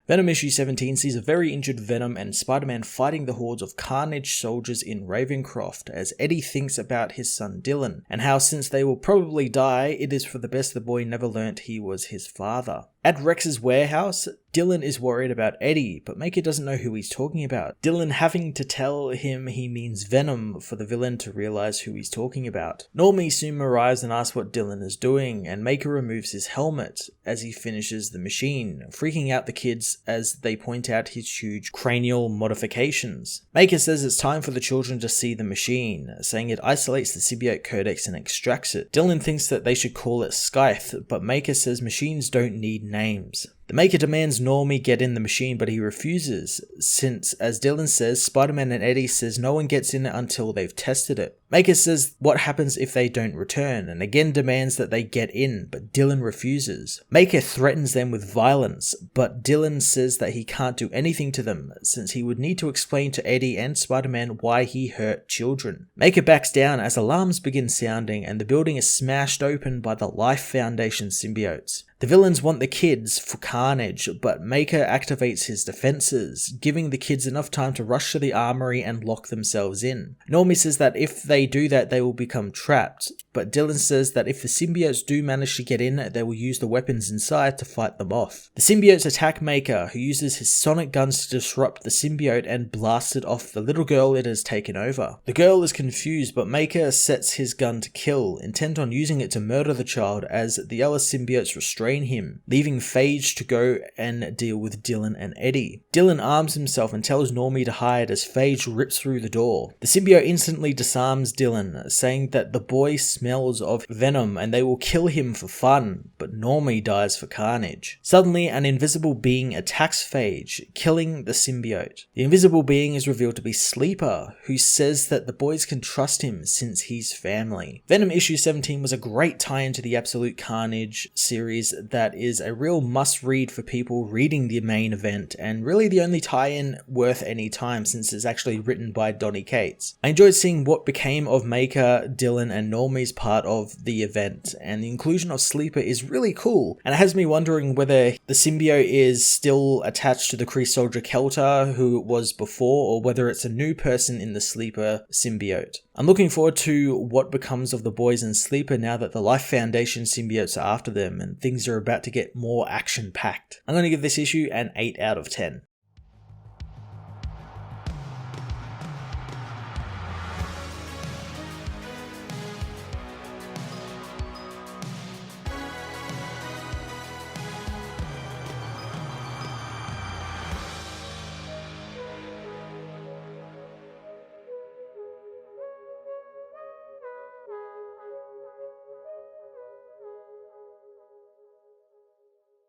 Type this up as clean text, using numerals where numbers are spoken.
Venom issue 17 sees a very injured Venom and Spider-Man fighting the hordes of Carnage soldiers in Ravencroft as Eddie thinks about his son Dylan, and how since they will probably die, it is for the best the boy never learnt he was his father. At Rex's warehouse, Dylan is worried about Eddie, but Maker doesn't know who he's talking about. Dylan having to tell him he means Venom for the villain to realize who he's talking about. Normie soon arrives and asks what Dylan is doing, and Maker removes his helmet as he finishes the machine, freaking out the kids as they point out his huge cranial modifications. Maker says it's time for the children to see the machine, saying it isolates the symbiote Codex and extracts it. Dylan thinks that they should call it Scythe, but Maker says machines don't need names. The Maker demands Normie get in the machine, but he refuses, since, as Dylan says, Spider-Man and Eddie says no one gets in it until they've tested it. Maker says what happens if they don't return, and again demands that they get in, but Dylan refuses. Maker threatens them with violence, but Dylan says that he can't do anything to them, since he would need to explain to Eddie and Spider-Man why he hurt children. Maker backs down as alarms begin sounding, and the building is smashed open by the Life Foundation Symbiotes. The villains want the kids for Carnage, but Maker activates his defenses, giving the kids enough time to rush to the armory and lock themselves in. Normie says that if they do that, they will become trapped, but Dylan says that if the symbiotes do manage to get in, they will use the weapons inside to fight them off. The symbiotes attack Maker, who uses his sonic guns to disrupt the symbiote and blast it off the little girl it has taken over. The girl is confused, but Maker sets his gun to kill, intent on using it to murder the child as the other symbiotes restrain him, leaving Phage to go and deal with Dylan and Eddie. Dylan arms himself and tells Normie to hide as Phage rips through the door. The symbiote instantly disarms Dylan, saying that the boy smells of Venom and they will kill him for fun, but Normie dies for Carnage. Suddenly, an invisible being attacks Phage, killing the symbiote. The invisible being is revealed to be Sleeper, who says that the boys can trust him since he's family. Venom issue 17 was a great tie-in to the Absolute Carnage series that is a real must-read for people reading the main event, and really the only tie-in worth any time since it's actually written by Donny Cates. I enjoyed seeing what became of Maker, Dylan, and Normie's part of the event, and the inclusion of Sleeper is really cool, and it has me wondering whether the symbiote is still attached to the Kree soldier Kelter, who it was before, or whether it's a new person in the Sleeper symbiote. I'm looking forward to what becomes of the boys in Sleeper now that the Life Foundation symbiotes are after them and things are about to get more action-packed. I'm going to give this issue an 8 out of 10.